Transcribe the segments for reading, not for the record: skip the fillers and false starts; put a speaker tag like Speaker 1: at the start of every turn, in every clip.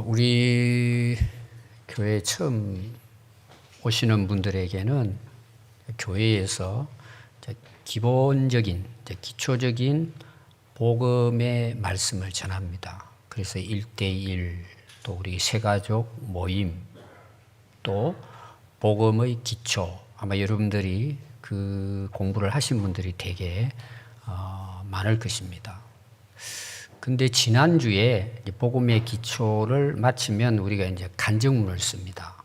Speaker 1: 우리 교회에 처음 오시는 분들에게는 교회에서 기본적인, 기초적인 복음의 말씀을 전합니다. 그래서 1대1, 또 우리 세가족 모임, 또 복음의 기초, 아마 여러분들이 그 공부를 하신 분들이 되게 많을 것입니다. 근데 지난주에 복음의 기초를 마치면 우리가 이제 간증문을 씁니다.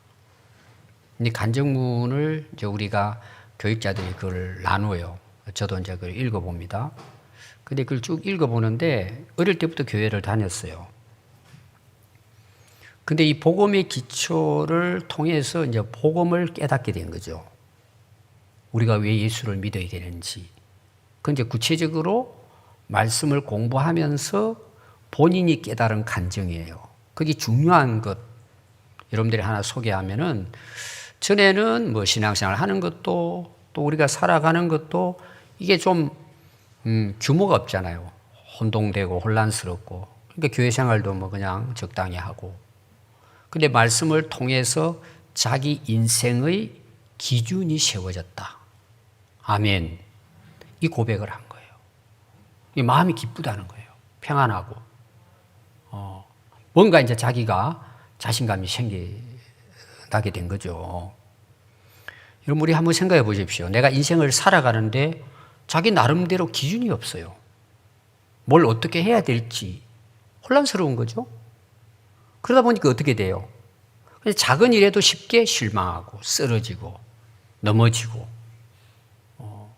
Speaker 1: 근데 간증문을 이제 우리가 교육자들이 그걸 나누어요. 저도 이제 그걸 읽어봅니다. 근데 그걸 쭉 읽어보는데 어릴 때부터 교회를 다녔어요. 근데 이 복음의 기초를 통해서 이제 복음을 깨닫게 된 거죠. 우리가 왜 예수를 믿어야 되는지. 그 이제 구체적으로 말씀을 공부하면서 본인이 깨달은 간증이에요. 그게 중요한 것. 여러분들이 하나 소개하면은 전에는 뭐 신앙생활 하는 것도 또 우리가 살아가는 것도 이게 좀 규모가 없잖아요. 혼동되고 혼란스럽고. 그러니까 교회 생활도 뭐 그냥 적당히 하고. 근데 말씀을 통해서 자기 인생의 기준이 세워졌다. 아멘. 이 고백을 한 거예요. 이 마음이 기쁘다는 거예요. 평안하고. 뭔가 이제 자기가 자신감이 생겨나게 된 거죠. 여러분, 우리 한번 생각해 보십시오. 내가 인생을 살아가는데 자기 나름대로 기준이 없어요. 뭘 어떻게 해야 될지 혼란스러운 거죠. 그러다 보니까 어떻게 돼요? 작은 일에도 쉽게 실망하고 쓰러지고 넘어지고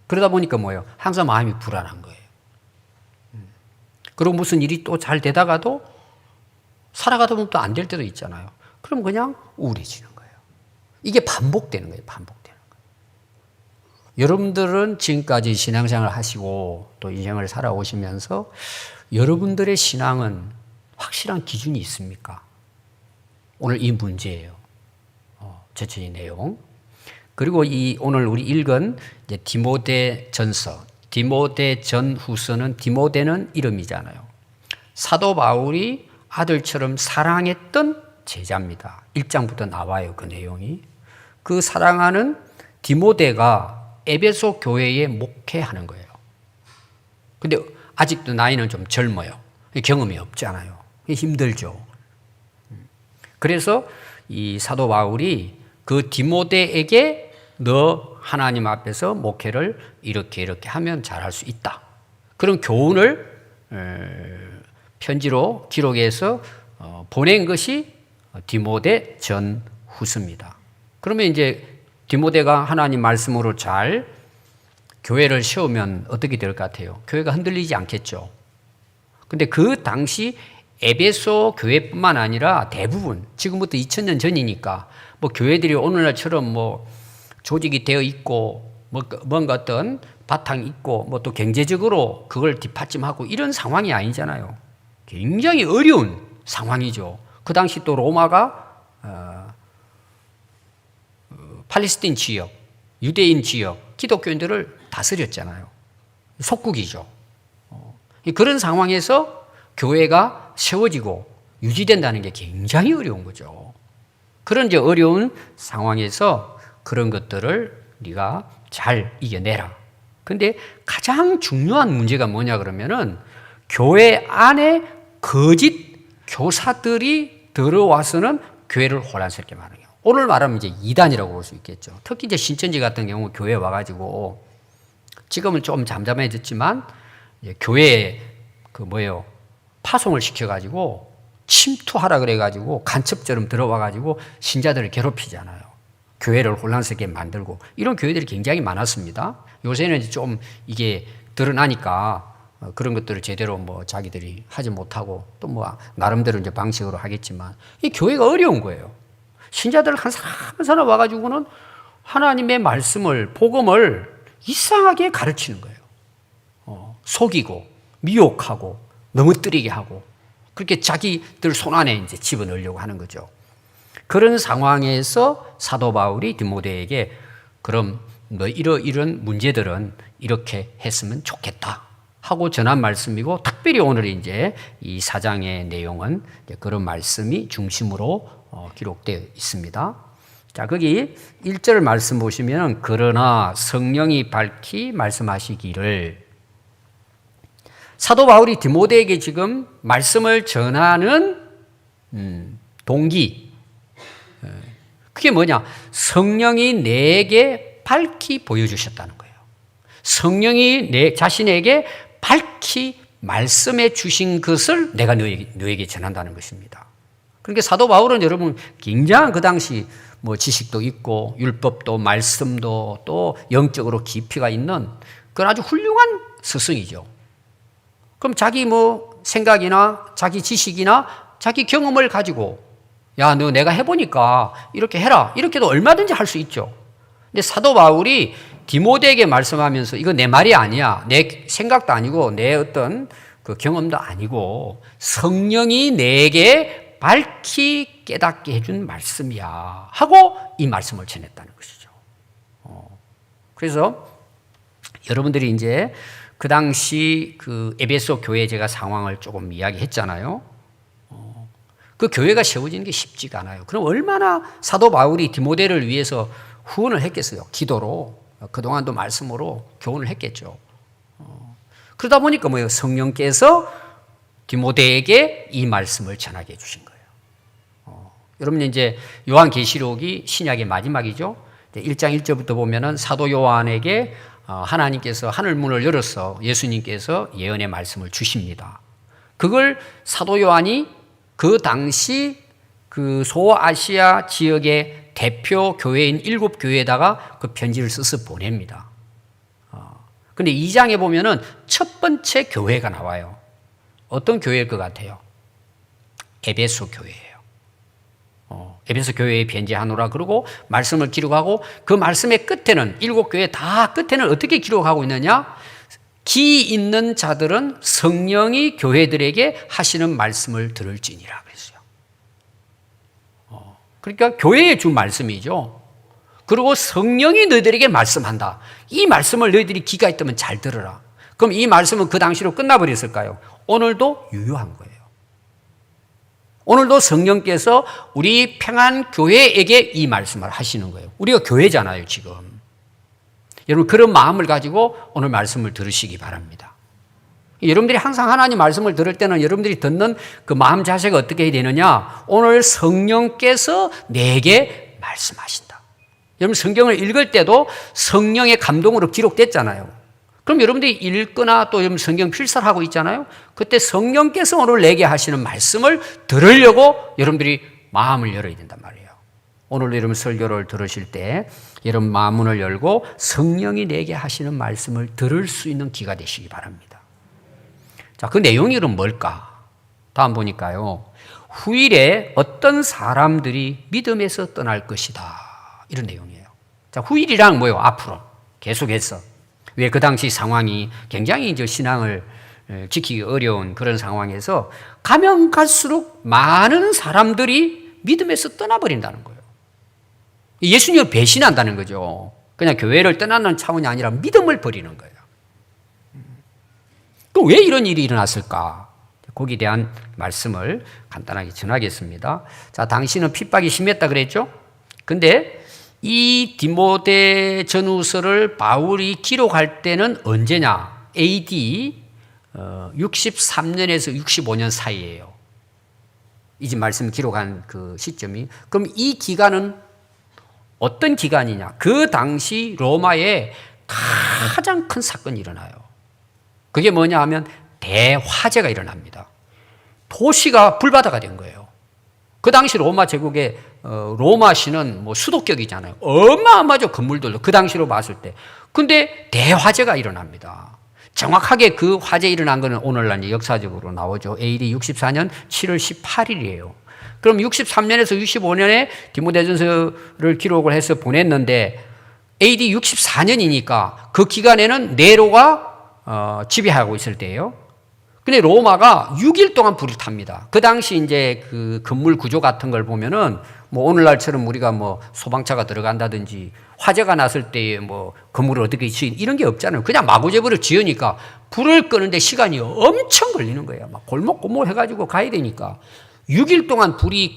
Speaker 1: 그러다 보니까 뭐예요? 항상 마음이 불안한 거예요. 그리고 무슨 일이 또 잘 되다가도 살아가다 보면 또 안 될 때도 있잖아요. 그럼 그냥 우울해지는 거예요. 이게 반복되는 거예요. 반복되는 거예요. 여러분들은 지금까지 신앙생활을 하시고 또 인생을 살아오시면서 여러분들의 신앙은 확실한 기준이 있습니까? 오늘 이 문제예요. 전체의 내용. 그리고 오늘 우리 읽은 이제 디모데전서, 디모데전후서는 디모데는 이름이잖아요. 사도 바울이 아들처럼 사랑했던 제자입니다. 1장부터 나와요, 그 내용이. 그 사랑하는 디모데가 에베소 교회에 목회하는 거예요. 근데 아직도 나이는 좀 젊어요. 경험이 없잖아요. 힘들죠. 그래서 이 사도 바울이 그 디모데에게 너 하나님 앞에서 목회를 이렇게 하면 잘할 수 있다. 그런 교훈을 편지로 기록해서 보낸 것이 디모데 전후서입니다. 그러면 이제 디모데가 하나님 말씀으로 잘 교회를 세우면 어떻게 될 것 같아요? 교회가 흔들리지 않겠죠. 근데 그 당시 에베소 교회뿐만 아니라 대부분 지금부터 2000년 전이니까 뭐 교회들이 오늘날처럼 뭐 조직이 되어 있고 뭔가 어떤 바탕이 있고 뭐 또 경제적으로 그걸 뒷받침하고 이런 상황이 아니잖아요. 굉장히 어려운 상황이죠. 그 당시 또 로마가 팔레스틴 지역, 유대인 지역, 기독교인들을 다스렸잖아요. 속국이죠. 그런 상황에서 교회가 세워지고 유지된다는 게 굉장히 어려운 거죠. 그런 이제 어려운 상황에서 그런 것들을 네가 잘 이겨내라. 근데 가장 중요한 문제가 뭐냐 그러면은 교회 안에 거짓 교사들이 들어와서는 교회를 혼란스럽게 만들어요. 오늘 말하면 이제 이단이라고 볼 수 있겠죠. 특히 이제 신천지 같은 경우 교회에 와가지고 지금은 좀 잠잠해졌지만 교회에 파송을 시켜가지고 침투하라 그래가지고 간첩처럼 들어와가지고 신자들을 괴롭히잖아요. 교회를 혼란스럽게 만들고 이런 교회들이 굉장히 많았습니다. 요새는 좀 이게 드러나니까 그런 것들을 제대로 뭐 자기들이 하지 못하고 또 뭐 나름대로 이제 방식으로 하겠지만 이 교회가 어려운 거예요. 신자들 한 사람 한 사람 와가지고는 하나님의 말씀을 복음을 이상하게 가르치는 거예요. 속이고 미혹하고 넘어뜨리게 하고 그렇게 자기들 손 안에 이제 집어넣으려고 하는 거죠. 그런 상황에서 사도 바울이 디모데에게 그럼 너 이런 문제들은 이렇게 했으면 좋겠다. 하고 전한 말씀이고, 특별히 오늘 이제 이 4장의 내용은 그런 말씀이 중심으로 기록되어 있습니다. 자, 거기 1절 말씀 보시면, 그러나 성령이 밝히 말씀하시기를. 사도 바울이 디모데에게 지금 말씀을 전하는 동기, 그게 뭐냐? 성령이 내게 밝히 보여주셨다는 거예요. 성령이 자신에게 밝히 말씀해 주신 것을 내가 너에게 전한다는 것입니다. 그러니까 사도 바울은 여러분 굉장한 그 당시 뭐 지식도 있고 율법도 말씀도 또 영적으로 깊이가 있는 그런 아주 훌륭한 스승이죠. 그럼 자기 뭐 생각이나 자기 지식이나 자기 경험을 가지고, 야, 너 내가 해보니까 이렇게 해라, 이렇게도 얼마든지 할 수 있죠. 근데 사도 바울이 디모데에게 말씀하면서 이거 내 말이 아니야, 내 생각도 아니고 내 어떤 그 경험도 아니고 성령이 내게 밝히 깨닫게 해준 말씀이야 하고 이 말씀을 전했다는 것이죠. 그래서 여러분들이 이제 그 당시 그 에베소 교회 제가 상황을 조금 이야기했잖아요. 그 교회가 세워지는 게 쉽지가 않아요. 그럼 얼마나 사도 바울이 디모데를 위해서 후원을 했겠어요. 기도로, 그동안도 말씀으로 교훈을 했겠죠. 그러다 보니까 뭐예요? 성령께서 디모데에게 이 말씀을 전하게 해주신 거예요. 여러분 이제 요한계시록이 신약의 마지막이죠. 1장 1절부터 보면은 사도 요한에게 하나님께서 하늘문을 열어서 예수님께서 예언의 말씀을 주십니다. 그걸 사도 요한이 그 당시 그 소아시아 지역의 대표 교회인 7교회에다가 그 편지를 써서 보냅니다. 근데 2장에 보면은 첫 번째 교회가 나와요. 어떤 교회일 것 같아요? 에베소 교회예요. 에베소 교회에 편지하노라 그러고 말씀을 기록하고, 그 말씀의 끝에는 7교회 다 끝에는 어떻게 기록하고 있느냐? 기 있는 자들은 성령이 교회들에게 하시는 말씀을 들을지니라 그랬어요. 그러니까 교회에 준 말씀이죠. 그리고 성령이 너희들에게 말씀한다. 이 말씀을 너희들이 귀가 있다면 잘 들어라. 그럼 이 말씀은 그 당시로 끝나버렸을까요? 오늘도 유효한 거예요. 오늘도 성령께서 우리 평안교회에게 이 말씀을 하시는 거예요. 우리가 교회잖아요, 지금. 여러분, 그런 마음을 가지고 오늘 말씀을 들으시기 바랍니다. 여러분들이 항상 하나님 말씀을 들을 때는 여러분들이 듣는 그 마음 자세가 어떻게 해야 되느냐? 오늘 성령께서 내게 말씀하신다. 여러분, 성경을 읽을 때도 성령의 감동으로 기록됐잖아요. 그럼 여러분들이 읽거나 또 여러분 성경 필사를 하고 있잖아요. 그때 성령께서 오늘 내게 하시는 말씀을 들으려고 여러분들이 마음을 열어야 된단 말이에요. 오늘 여러분 설교를 들으실 때 여러분 마음문을 열고 성령이 내게 하시는 말씀을 들을 수 있는 귀가 되시기 바랍니다. 자, 그 내용이 그럼 뭘까? 다음 보니까요. 후일에 어떤 사람들이 믿음에서 떠날 것이다. 이런 내용이에요. 자, 후일이랑 뭐예요? 앞으로 계속해서. 왜 그 당시 상황이 굉장히 이제 신앙을 지키기 어려운 그런 상황에서 가면 갈수록 많은 사람들이 믿음에서 떠나버린다는 거예요. 예수님을 배신한다는 거죠. 그냥 교회를 떠나는 차원이 아니라 믿음을 버리는 거예요. 그럼 왜 이런 일이 일어났을까? 거기에 대한 말씀을 간단하게 전하겠습니다. 자, 당신은 핍박이 심했다 그랬죠? 근데 이 디모데 전후서를 바울이 기록할 때는 언제냐? AD 63년에서 65년 사이예요. 이 말씀 기록한 그 시점이. 그럼 이 기간은 어떤 기간이냐? 그 당시 로마에 가장 큰 사건이 일어나요. 그게 뭐냐 하면 대화재가 일어납니다. 도시가 불바다가 된 거예요. 그 당시 로마 제국의 로마시는 뭐 수도격이잖아요. 어마어마하죠, 건물들도 그 당시로 봤을 때. 근데 대화재가 일어납니다. 정확하게 그 화재 일어난 거는 오늘날 역사적으로 나오죠. AD 64년 7월 18일이에요. 그럼 63년에서 65년에 디모데전서를 기록을 해서 보냈는데 AD 64년이니까 그 기간에는 네로가 지배하고 있을 때예요. 근데 로마가 6일 동안 불을 탑니다. 그 당시 이제 그 건물 구조 같은 걸 보면은 뭐 오늘날처럼 우리가 뭐 소방차가 들어간다든지 화재가 났을 때에 뭐 건물을 어떻게 이런 게 없잖아요. 그냥 마구잡이로 지으니까 불을 끄는데 시간이 엄청 걸리는 거예요. 막 골목골목 해가지고 가야 되니까 6일 동안 불이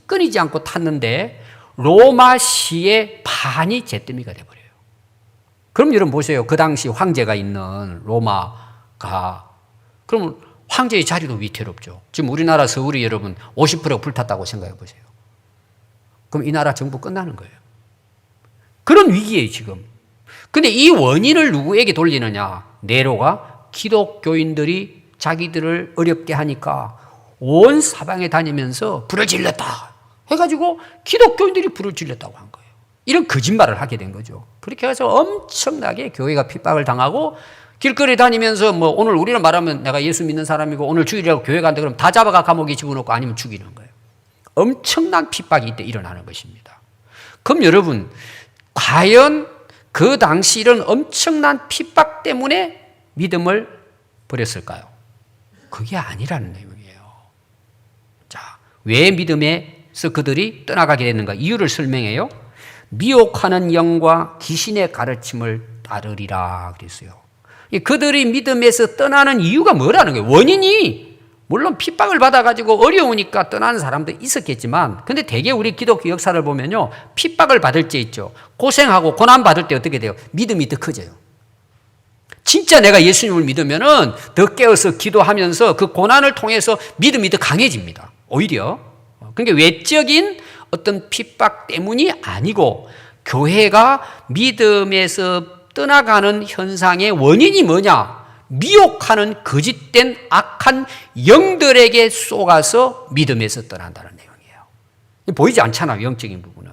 Speaker 1: 끊이지 않고 탔는데 로마시의 반이 잿더미가 돼버려요. 그럼 여러분 보세요. 그 당시 황제가 있는 로마가 그러면 황제의 자리도 위태롭죠. 지금 우리나라 서울이 여러분 50%가 불탔다고 생각해 보세요. 그럼 이 나라 정부 끝나는 거예요. 그런 위기예요, 지금. 근데 이 원인을 누구에게 돌리느냐? 네로가 기독교인들이 자기들을 어렵게 하니까 온 사방에 다니면서 불을 질렀다 해가지고 기독교인들이 불을 질렀다고 한 거예요. 이런 거짓말을 하게 된 거죠. 그렇게 해서 엄청나게 교회가 핍박을 당하고 길거리 다니면서 뭐 오늘 우리는 말하면 내가 예수 믿는 사람이고 오늘 주일이라고 교회 간다 그러면 다 잡아가 감옥에 집어넣고 아니면 죽이는 거예요. 엄청난 핍박이 이때 일어나는 것입니다. 그럼 여러분 과연 그 당시 이런 엄청난 핍박 때문에 믿음을 버렸을까요? 그게 아니라는 내용이에요. 자, 왜 믿음에서 그들이 떠나가게 됐는가? 이유를 설명해요. 미혹하는 영과 귀신의 가르침을 따르리라 그랬어요. 그들이 믿음에서 떠나는 이유가 뭐라는 거예요? 원인이 물론 핍박을 받아가지고 어려우니까 떠나는 사람도 있었겠지만 근데 대개 우리 기독교 역사를 보면요. 핍박을 받을 때 있죠. 고생하고 고난받을 때 어떻게 돼요? 믿음이 더 커져요. 진짜 내가 예수님을 믿으면은 더 깨어서 기도하면서 그 고난을 통해서 믿음이 더 강해집니다. 오히려. 그러니까 외적인 어떤 핍박 때문이 아니고 교회가 믿음에서 떠나가는 현상의 원인이 뭐냐? 미혹하는 거짓된 악한 영들에게 쏘가서 믿음에서 떠난다는 내용이에요. 보이지 않잖아요. 영적인 부분은.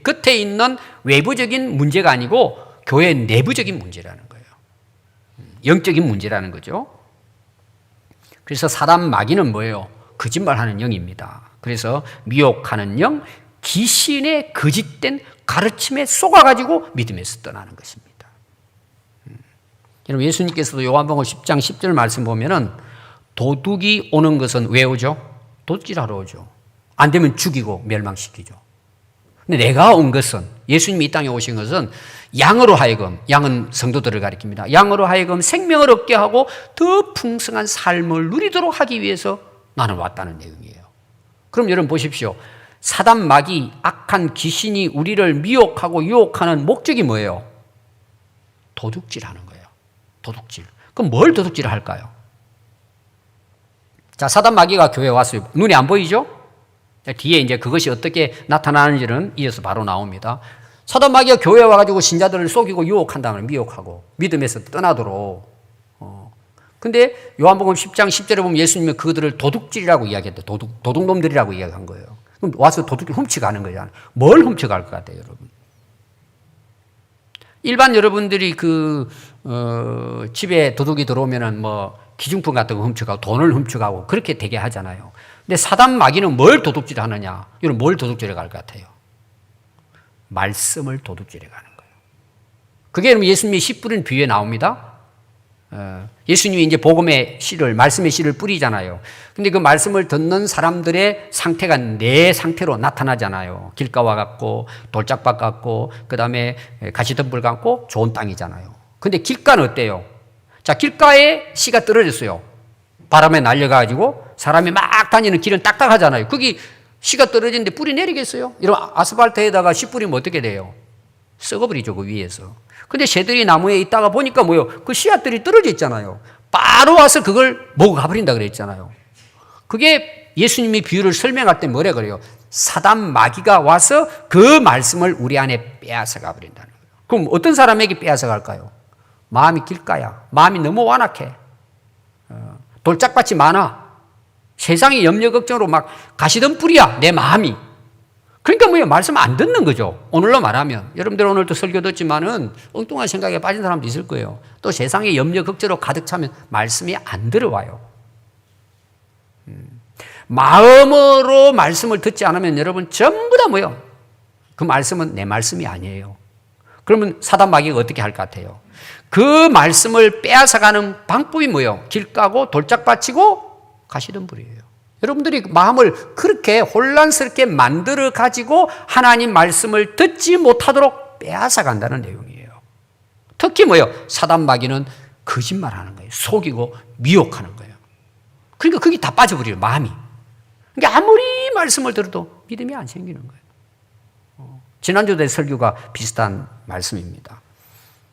Speaker 1: 끝에 있는 외부적인 문제가 아니고 교회 내부적인 문제라는 거예요. 영적인 문제라는 거죠. 그래서 사단 마귀는 뭐예요? 거짓말하는 영입니다. 그래서 미혹하는 영, 귀신의 거짓된 가르침에 속아가지고 믿음에서 떠나는 것입니다. 여러분 예수님께서도 요한복음 10장 10절 말씀 보면은 도둑이 오는 것은 왜 오죠? 도둑질하러 오죠. 안 되면 죽이고 멸망시키죠. 근데 내가 온 것은 예수님이 이 땅에 오신 것은 양으로 하여금, 양은 성도들을 가리킵니다. 양으로 하여금 생명을 얻게 하고 더 풍성한 삶을 누리도록 하기 위해서 나는 왔다는 내용이에요. 그럼 여러분 보십시오. 사단 마귀 악한 귀신이 우리를 미혹하고 유혹하는 목적이 뭐예요? 도둑질하는 거예요. 도둑질. 그럼 뭘 도둑질을 할까요? 자, 사단 마귀가 교회에 왔어요. 눈에 안 보이죠? 뒤에 이제 그것이 어떻게 나타나는지는 이어서 바로 나옵니다. 사단 마귀가 교회에 와가지고 신자들을 속이고 유혹한다면 미혹하고 믿음에서 떠나도록. 근데 요한복음 10장 10절에 보면 예수님은 그들을 도둑질이라고 이야기했대. 도둑놈들이라고 이야기한 거예요. 그럼 와서 도둑질 훔쳐가는 거잖아요. 뭘 훔쳐갈 것 같아요, 여러분? 일반 여러분들이 집에 도둑이 들어오면은 뭐 기중품 같은 거 훔쳐가고 돈을 훔쳐가고 그렇게 되게 하잖아요. 근데 사단 마귀는 뭘 도둑질 하느냐? 여러분 뭘 도둑질해 갈 것 같아요? 말씀을 도둑질해 가는 거예요. 그게 예수님이 씨 뿌린 비유에 나옵니다. 예수님이 이제 복음의 씨를, 말씀의 씨를 뿌리잖아요. 근데 그 말씀을 듣는 사람들의 상태가 네 상태로 나타나잖아요. 길가와 같고, 돌짝밭 같고, 그 다음에 가시덤불 같고, 좋은 땅이잖아요. 근데 길가는 어때요? 자, 길가에 씨가 떨어졌어요. 바람에 날려가지고, 사람이 막 다니는 길은 딱딱하잖아요. 거기 씨가 떨어지는데 뿌리 내리겠어요? 이런 아스팔트에다가 씨 뿌리면 어떻게 돼요? 썩어버리죠, 그 위에서. 근데 새들이 나무에 있다가 보니까 뭐요? 그 씨앗들이 떨어져 있잖아요. 바로 와서 그걸 먹어 가버린다 그랬잖아요. 그게 예수님이 비유를 설명할 때 뭐래 그래요? 사단 마귀가 와서 그 말씀을 우리 안에 빼앗아 가버린다는 거예요. 그럼 어떤 사람에게 빼앗아 갈까요? 마음이 길가야. 마음이 너무 완악해. 돌짝밭이 많아. 세상의 염려 걱정으로 막 가시던 뿌리야. 내 마음이. 그러니까 뭐예요? 말씀 안 듣는 거죠. 오늘로 말하면. 여러분들 오늘도 설교 듣지만은 엉뚱한 생각에 빠진 사람도 있을 거예요. 또 세상의 염려 걱정으로 가득 차면 말씀이 안 들어와요. 마음으로 말씀을 듣지 않으면 여러분 전부 다 뭐예요? 그 말씀은 내 말씀이 아니에요. 그러면 사단 마귀가 어떻게 할 것 같아요? 그 말씀을 빼앗아가는 방법이 뭐예요? 길 까고 돌짝 받치고 가시던 불이에요. 여러분들이 마음을 그렇게 혼란스럽게 만들어 가지고 하나님 말씀을 듣지 못하도록 빼앗아 간다는 내용이에요. 특히 뭐예요? 사단 마귀는 거짓말하는 거예요. 속이고 미혹하는 거예요. 그러니까 거기 다 빠져버려요, 마음이. 그러니까 아무리 말씀을 들어도 믿음이 안 생기는 거예요. 지난주에 설교가 비슷한 말씀입니다.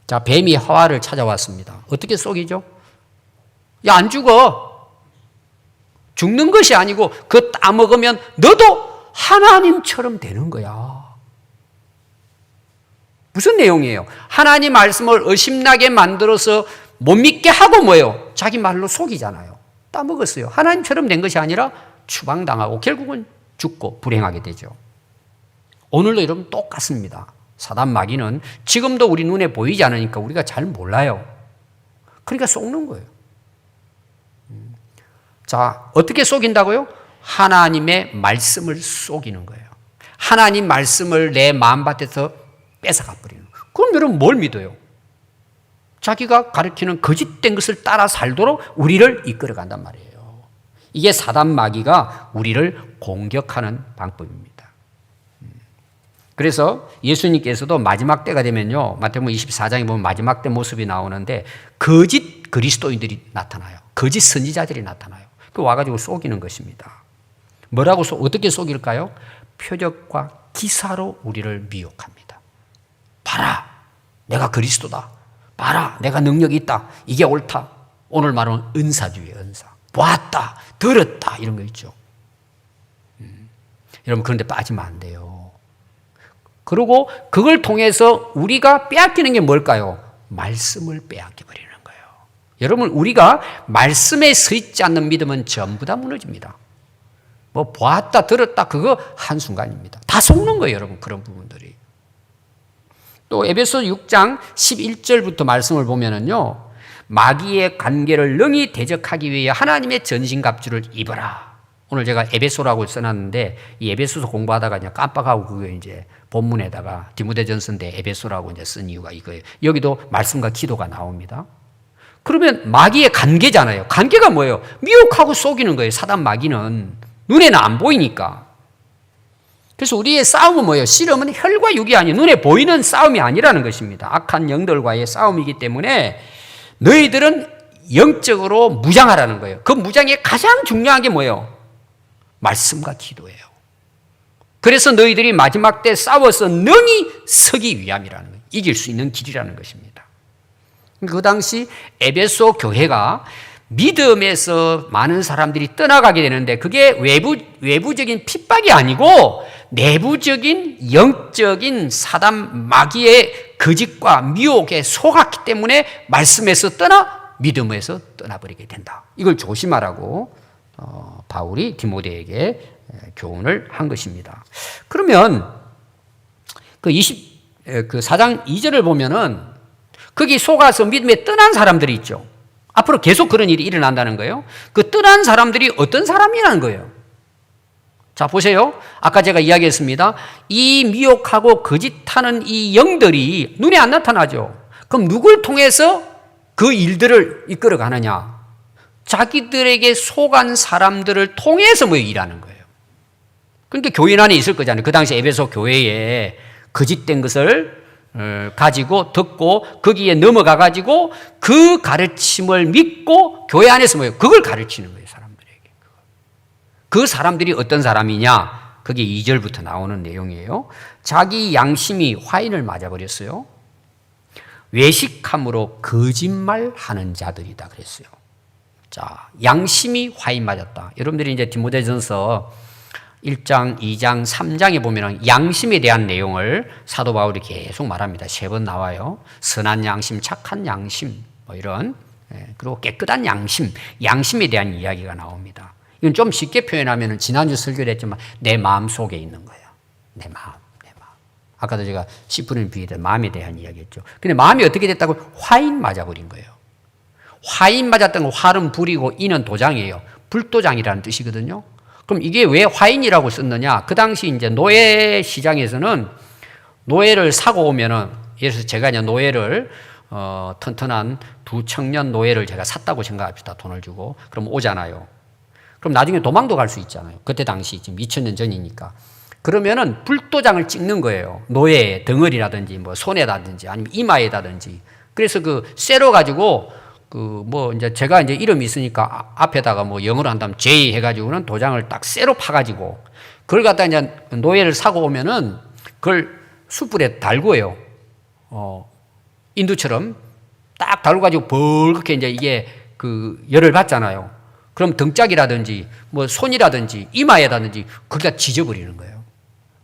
Speaker 1: 자, 뱀이 하와를 찾아왔습니다. 어떻게 속이죠? 야, 안 죽어. 죽는 것이 아니고 그거 따먹으면 너도 하나님처럼 되는 거야. 무슨 내용이에요? 하나님 말씀을 의심나게 만들어서 못 믿게 하고 뭐예요? 자기 말로 속이잖아요. 따먹었어요. 하나님처럼 된 것이 아니라 추방당하고 결국은 죽고 불행하게 되죠. 오늘도 여러분 똑같습니다. 사단 마귀는 지금도 우리 눈에 보이지 않으니까 우리가 잘 몰라요. 그러니까 속는 거예요. 자, 어떻게 속인다고요? 하나님의 말씀을 속이는 거예요. 하나님 말씀을 내 마음밭에서 뺏어가 버리는 거예요. 그럼 여러분 뭘 믿어요? 자기가 가르치는 거짓된 것을 따라 살도록 우리를 이끌어 간단 말이에요. 이게 사단 마귀가 우리를 공격하는 방법입니다. 그래서 예수님께서도 마지막 때가 되면요, 마태복음 24장에 보면 마지막 때 모습이 나오는데 거짓 그리스도인들이 나타나요. 거짓 선지자들이 나타나요. 그 와가지고 속이는 것입니다. 뭐라고 어떻게 속일까요? 표적과 기사로 우리를 미혹합니다. 봐라, 내가 그리스도다. 봐라, 내가 능력이 있다. 이게 옳다. 오늘 말하는 은사주의 은사. 보았다, 들었다, 이런 거 있죠. 여러분, 그런데 빠지면 안 돼요. 그리고 그걸 통해서 우리가 빼앗기는 게 뭘까요? 말씀을 빼앗겨버리는 거예요. 여러분, 우리가 말씀에 서 있지 않는 믿음은 전부 다 무너집니다. 뭐 보았다, 들었다, 그거 한순간입니다. 다 속는 거예요, 여러분, 그런 부분들이. 또 에베소 6장 11절부터 말씀을 보면은요, 마귀의 관계를 능히 대적하기 위해 하나님의 전신갑주를 입어라. 오늘 제가 에베소라고 써놨는데 이 에베소서 공부하다가 그냥 깜빡하고 그게 이제 본문에다가 디모데전서인데 에베소라고 이제 쓴 이유가 이거예요. 여기도 말씀과 기도가 나옵니다. 그러면 마귀의 관계잖아요. 관계가 뭐예요? 미혹하고 속이는 거예요. 사단 마귀는 눈에는 안 보이니까. 그래서 우리의 싸움은 뭐예요? 씨름은 혈과 육이 아니에요. 눈에 보이는 싸움이 아니라는 것입니다. 악한 영들과의 싸움이기 때문에 너희들은 영적으로 무장하라는 거예요. 그 무장의 가장 중요한 게 뭐예요? 말씀과 기도예요. 그래서 너희들이 마지막 때 싸워서 능히 서기 위함이라는 거예요. 이길 수 있는 길이라는 것입니다. 그 당시 에베소 교회가 믿음에서 많은 사람들이 떠나가게 되는데 그게 외부적인 핍박이 아니고 내부적인 영적인 사단 마귀의 거짓과 미혹에 속았기 때문에 말씀에서 떠나 믿음에서 떠나버리게 된다. 이걸 조심하라고 바울이 디모데에게 교훈을 한 것입니다. 그러면 그 4장 2절을 보면은 거기 속아서 믿음에 떠난 사람들이 있죠. 앞으로 계속 그런 일이 일어난다는 거예요. 그 떠난 사람들이 어떤 사람이라는 거예요. 자, 보세요. 아까 제가 이야기했습니다. 이 미혹하고 거짓하는 이 영들이 눈에 안 나타나죠. 그럼 누굴 통해서 그 일들을 이끌어 가느냐? 자기들에게 속한 사람들을 통해서 뭐 일하는 거예요. 그러니까 교인 안에 있을 거잖아요. 그 당시 에베소 교회에 거짓된 것을 가지고 듣고 거기에 넘어가 가지고 그 가르침을 믿고 교회 안에서 뭐예요? 그걸 가르치는 거예요, 사람들에게. 그 사람들이 어떤 사람이냐? 그게 2절부터 나오는 내용이에요. 자기 양심이 화인을 맞아버렸어요. 외식함으로 거짓말하는 자들이다 그랬어요. 자, 양심이 화인 맞았다. 여러분들이 이제 디모데전서 1장, 2장, 3장에 보면 양심에 대한 내용을 사도 바울이 계속 말합니다. 3번 나와요. 선한 양심, 착한 양심, 뭐 이런, 그리고 깨끗한 양심, 양심에 대한 이야기가 나옵니다. 이건 좀 쉽게 표현하면 지난주 설교를 했지만 내 마음 속에 있는 거예요. 내 마음. 아까도 제가 씨 뿌리는 비유에 마음에 대한 이야기했죠. 근데 마음이 어떻게 됐다고? 화인 맞아버린 거예요. 화인 맞았던 건 활은 불이고 이는 도장이에요. 불도장이라는 뜻이거든요. 그럼 이게 왜 화인이라고 썼느냐? 그 당시 이제 노예 시장에서는 노예를 사고 오면은, 예를 들어서 제가 이제 노예를, 튼튼한 두 청년 노예를 제가 샀다고 생각합시다. 돈을 주고. 그럼 오잖아요. 그럼 나중에 도망도 갈 수 있잖아요. 그때 당시 지금 2000년 전이니까. 그러면은 불도장을 찍는 거예요. 뇌에 덩어리라든지 뭐 손에다든지 아니면 이마에다든지. 그래서 그 쇠로 가지고 그 뭐 이제 제가 이제 이름이 있으니까 앞에다가 뭐 영어로 한다면 J 해가지고는 도장을 딱 쇠로 파가지고 그걸 갖다 이제 노예를 사고 오면은 그걸 숯불에 달고요. 인두처럼 딱 달고가지고 벌겋게 이제 이게 그 열을 받잖아요. 그럼 등짝이라든지 뭐 손이라든지 이마에다든지 거기다 지져버리는 거예요.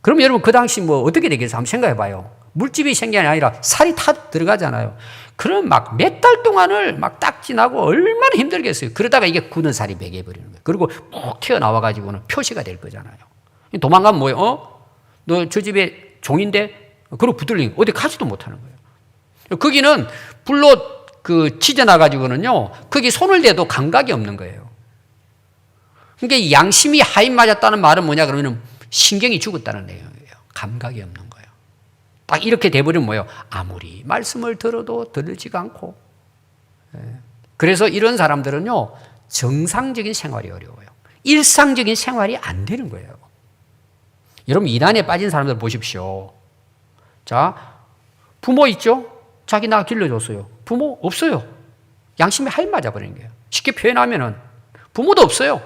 Speaker 1: 그럼 여러분 그 당시 뭐 어떻게 되겠어요? 한번 생각해 봐요. 물집이 생긴 게 아니라 살이 타 들어가잖아요. 그럼 막 몇 달 동안을 막 딱지나고 얼마나 힘들겠어요. 그러다가 이게 굳은 살이 배겨버리는 거예요. 그리고 푹 튀어나와가지고는 표시가 될 거잖아요. 도망가면 뭐예요? 너 저 집에 종인데? 그러고 붙들리니 어디 가지도 못하는 거예요. 거기는 불로 그 찢어나가지고는요, 거기 손을 대도 감각이 없는 거예요. 그러니까 양심이 하인 맞았다는 말은 뭐냐 그러면 신경이 죽었다는 내용이에요. 감각이 없는 거예요. 딱 이렇게 돼버리면 뭐예요? 아무리 말씀을 들어도 들리지가 않고. 그래서 이런 사람들은요, 정상적인 생활이 어려워요. 일상적인 생활이 안 되는 거예요. 여러분, 이단에 빠진 사람들 보십시오. 자, 부모 있죠? 자기 나 길러줬어요. 부모 없어요. 양심이 하인 맞아버리는 거예요. 쉽게 표현하면은 부모도 없어요.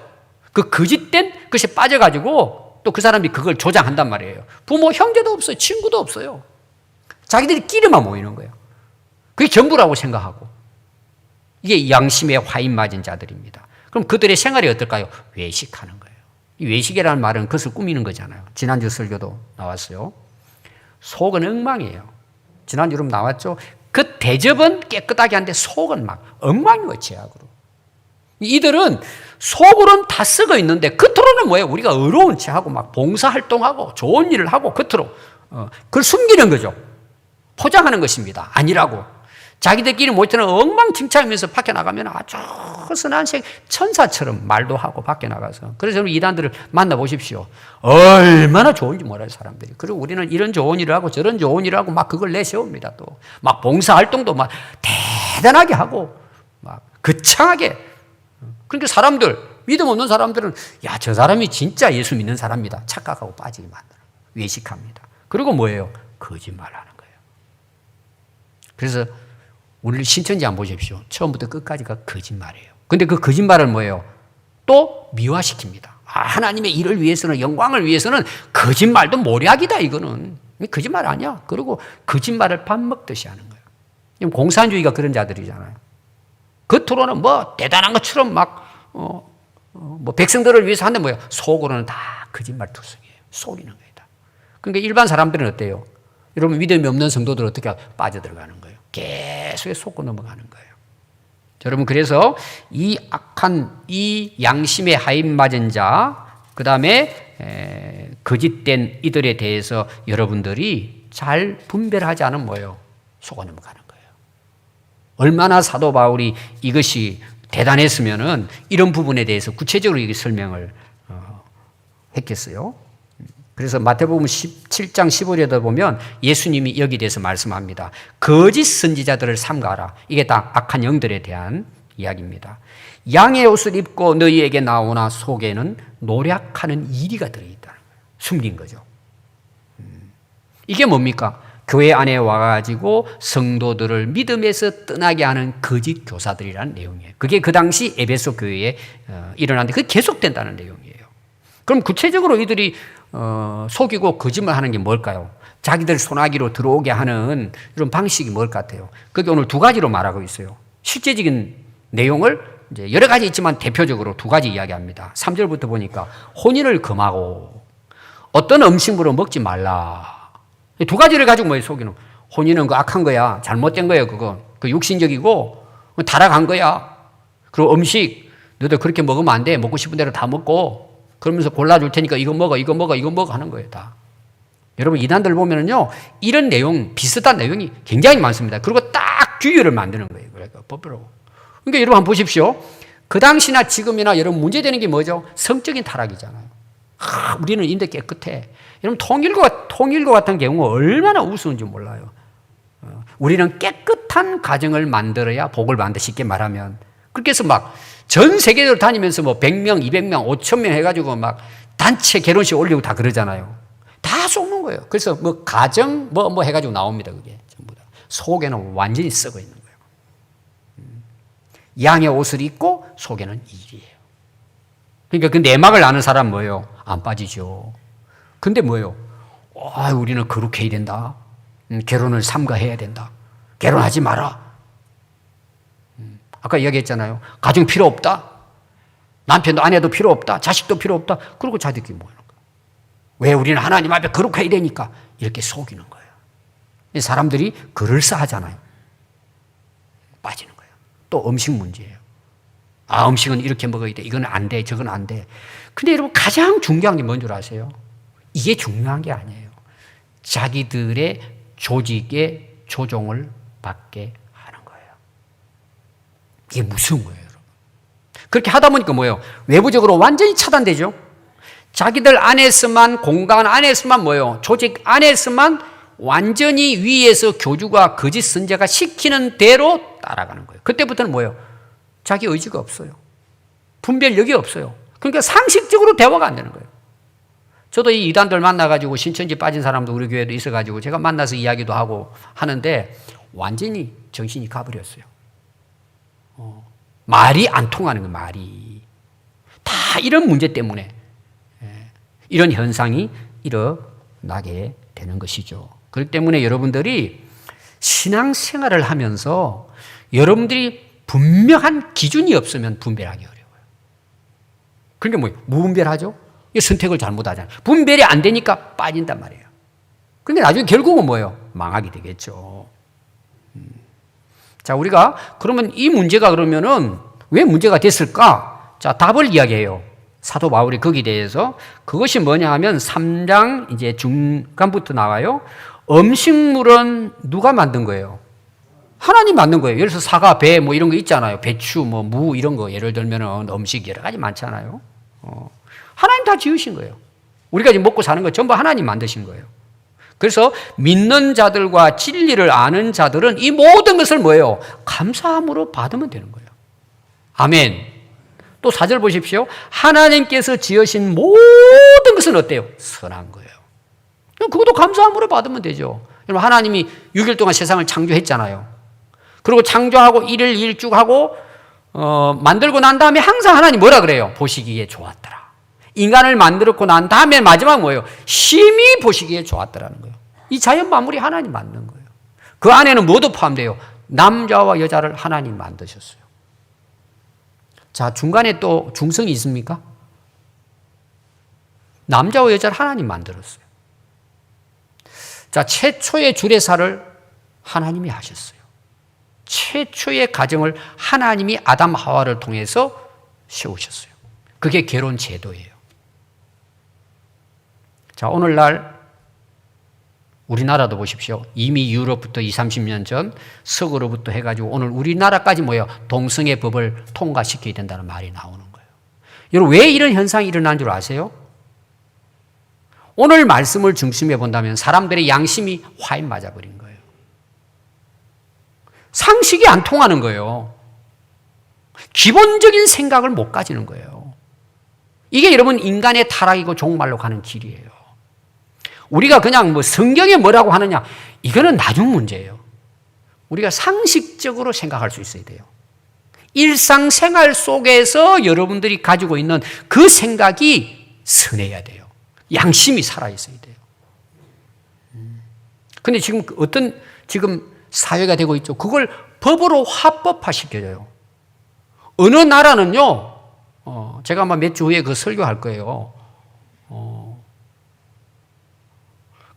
Speaker 1: 그 거짓된 것에 빠져가지고 또 그 사람이 그걸 조장한단 말이에요. 부모, 형제도 없어요. 친구도 없어요. 자기들끼리만 모이는 거예요. 그게 전부라고 생각하고. 이게 양심에 화인 맞은 자들입니다. 그럼 그들의 생활이 어떨까요? 외식하는 거예요. 이 외식이라는 말은 그것을 꾸미는 거잖아요. 지난주 설교도 나왔어요. 속은 엉망이에요. 지난주 여러분 나왔죠? 그 대접은 깨끗하게 하는데 속은 막 엉망이에요, 죄악으로. 이들은 속으로는 다 썩어 있는데 겉으로는 뭐예요? 우리가 의로운 체하고 막 봉사활동하고 좋은 일을 하고 겉으로 그걸 숨기는 거죠. 포장하는 것입니다. 아니라고. 자기들끼리 모이처럼 엉망진창이면서 밖에 나가면 아주 선한 천사처럼 말도 하고 밖에 나가서. 그래서 여러분 이단들을 만나보십시오. 얼마나 좋은지 몰라요, 사람들이. 그리고 우리는 이런 좋은 일을 하고 저런 좋은 일을 하고 막 그걸 내세웁니다. 또 막 봉사활동도 막 대단하게 하고 막 거창하게. 그러니까 사람들, 믿음 없는 사람들은 야, 저 사람이 진짜 예수 믿는 사람이다 착각하고 빠지게 만들어요. 외식합니다. 그리고 뭐예요? 거짓말하는 거예요. 그래서 오늘 신천지 한번 보십시오. 처음부터 끝까지가 거짓말이에요. 근데 그 거짓말을 뭐예요? 또 미화시킵니다. 하나님의 일을 위해서는, 영광을 위해서는 거짓말도 모략이다, 이거는. 거짓말 아니야. 그리고 거짓말을 밥 먹듯이 하는 거예요. 공산주의가 그런 자들이잖아요. 겉으로는 뭐 대단한 것처럼 막, 뭐 백성들을 위해서 하는데 뭐예요? 속으로는 다 거짓말투성이에요. 속이는 거예요. 그러니까 일반 사람들은 어때요? 여러분 믿음이 없는 성도들 어떻게 빠져들어가는 거예요? 계속 속고 넘어가는 거예요. 여러분 그래서 이 악한 이 양심의 하인 맞은 자, 그 다음에 거짓된 이들에 대해서 여러분들이 잘 분별하지 않으면 뭐예요? 속아 넘어가는 거예요. 얼마나 사도 바울이 이것이 대단했으면은 이런 부분에 대해서 구체적으로 이게 설명을 했겠어요. 그래서 마태복음 17장 15절에 보면 예수님이 여기에 대해서 말씀합니다. 거짓 선지자들을 삼가라. 이게 다 악한 영들에 대한 이야기입니다. 양의 옷을 입고 너희에게 나오나 속에는 노략하는 이리가 들어있다는 거예요. 숨긴 거죠. 이게 뭡니까? 교회 안에 와가지고 성도들을 믿음에서 떠나게 하는 거짓 교사들이라는 내용이에요. 그게 그 당시 에베소 교회에 일어났는데 그게 계속된다는 내용이에요. 그럼 구체적으로 이들이 속이고 거짓말 하는 게 뭘까요? 자기들 손아귀로 들어오게 하는 이런 방식이 뭘 같아요? 그게 오늘 두 가지로 말하고 있어요. 실제적인 내용을 이제 여러 가지 있지만 대표적으로 두 가지 이야기합니다. 3절부터 보니까 혼인을 금하고 어떤 음식물을 먹지 말라. 두 가지를 가지고 뭐예요, 속이는? 혼인은 그 악한 거야. 잘못된 거예요, 그거. 그 육신적이고 타락한 거야. 그리고 음식, 너도 그렇게 먹으면 안 돼. 먹고 싶은 대로 다 먹고 그러면서 골라줄 테니까 이거 먹어, 이거 먹어, 이거 먹어 하는 거예요, 다. 여러분, 이단들 보면은요, 이런 내용, 비슷한 내용이 굉장히 많습니다. 그리고 딱 규율을 만드는 거예요. 그러니까 법으로. 그러니까 여러분 한번 보십시오. 그 당시나 지금이나 여러분 문제되는 게 뭐죠? 성적인 타락이잖아요. 우리는 인데 깨끗해. 여러분, 통일교 같은 경우 얼마나 우스운지 몰라요. 우리는 깨끗한 가정을 만들어야 복을 받는다, 쉽게 말하면. 그렇게 해서 막 전 세계를 다니면서 뭐 100명, 200명, 5,000명 해가지고 막 단체 결혼식 올리고 다 그러잖아요. 다 속는 거예요. 그래서 뭐 가정 뭐 해가지고 나옵니다. 그게 전부 다. 속에는 완전히 썩어 있는 거예요. 양의 옷을 입고 속에는 일이에요. 그러니까 그 내막을 아는 사람 뭐예요? 안 빠지죠. 근데 뭐예요? 우리는 거룩해야 된다. 결혼을 삼가해야 된다. 결혼하지 마라. 아까 이야기했잖아요. 가정 필요 없다. 남편도 아내도 필요 없다. 자식도 필요 없다. 그리고 자기들끼리 모이는 거예요. 왜? 우리는 하나님 앞에 거룩해야 되니까 이렇게 속이는 거예요. 사람들이 그럴싸하잖아요. 빠지는 거예요. 또 음식 문제예요. 음식은 이렇게 먹어야 돼. 이건 안 돼. 저건 안 돼. 근데 여러분 가장 중요한 게 뭔 줄 아세요? 이게 중요한 게 아니에요. 자기들의 조직의 조종을 받게 하는 거예요. 이게 무서운 거예요, 여러분. 그렇게 하다 보니까 뭐예요? 외부적으로 완전히 차단되죠. 자기들 안에서만, 공간 안에서만 뭐예요? 조직 안에서만 완전히 위에서 교주가 거짓 선자가 시키는 대로 따라가는 거예요. 그때부터는 뭐예요? 자기 의지가 없어요. 분별력이 없어요. 그러니까 상식적으로 대화가 안 되는 거예요. 저도 이 이단들 만나가지고 신천지 빠진 사람도 우리 교회도 있어가지고 제가 만나서 이야기도 하고 하는데 완전히 정신이 가버렸어요. 말이 안 통하는 거예요, 말이. 다 이런 문제 때문에 이런 현상이 일어나게 되는 것이죠. 그렇기 때문에 여러분들이 신앙생활을 하면서 여러분들이 분명한 기준이 없으면 분별하기 어려워요. 그러니까 뭐예요? 무분별하죠? 선택을 잘못하잖아요. 분별이 안 되니까 빠진단 말이에요. 그런데 나중에 결국은 뭐예요? 망하게 되겠죠. 자, 우리가 그러면 이 문제가 그러면은 왜 문제가 됐을까? 자, 답을 이야기해요. 사도 바울이 거기에 대해서. 그것이 뭐냐 하면 3장 이제 중간부터 나와요. 음식물은 누가 만든 거예요? 하나님 만든 거예요. 예를 들어서 사과, 배 뭐 이런 거 있잖아요. 배추, 뭐 무 이런 거 예를 들면은 음식 여러 가지 많잖아요. 하나님 다 지으신 거예요. 우리가 지금 먹고 사는 거 전부 하나님 만드신 거예요. 그래서 믿는 자들과 진리를 아는 자들은 이 모든 것을 뭐예요? 감사함으로 받으면 되는 거예요. 아멘. 또 4절 보십시오. 하나님께서 지으신 모든 것은 어때요? 선한 거예요. 그것도 감사함으로 받으면 되죠. 여러분 하나님이 6일 동안 세상을 창조했잖아요. 그리고 창조하고 1일 2일 쭉 하고 만들고 난 다음에 항상 하나님 뭐라 그래요? 보시기에 좋았더라. 인간을 만들었고 난 다음에 마지막 뭐예요? 심히 보시기에 좋았더라는 거예요. 이 자연 만물이 하나님 만든 거예요. 그 안에는 뭐도 포함돼요? 남자와 여자를 하나님 만드셨어요. 자, 중간에 또 중성이 있습니까? 남자와 여자를 하나님 만들었어요. 자, 최초의 주례사를 하나님이 하셨어요. 최초의 가정을 하나님이 아담 하와를 통해서 세우셨어요. 그게 결혼 제도예요. 자, 오늘날 우리나라도 보십시오. 이미 유럽부터 20, 30년 전 서구로부터 해가지고 오늘 우리나라까지 뭐예요? 동성애 법을 통과시켜야 된다는 말이 나오는 거예요. 여러분 왜 이런 현상이 일어난 줄 아세요? 오늘 말씀을 중심에 본다면 사람들의 양심이 화인 맞아버린 거예요. 상식이 안 통하는 거예요. 기본적인 생각을 못 가지는 거예요. 이게 여러분 인간의 타락이고 종말로 가는 길이에요. 우리가 그냥 뭐 성경에 뭐라고 하느냐 이거는 나중 문제예요. 우리가 상식적으로 생각할 수 있어야 돼요. 일상생활 속에서 여러분들이 가지고 있는 그 생각이 선해야 돼요. 양심이 살아있어야 돼요. 근데 지금 어떤 지금 사회가 되고 있죠. 그걸 법으로 합법화시켜줘요. 어느 나라는요, 제가 아마 몇 주 후에 그 설교할 거예요.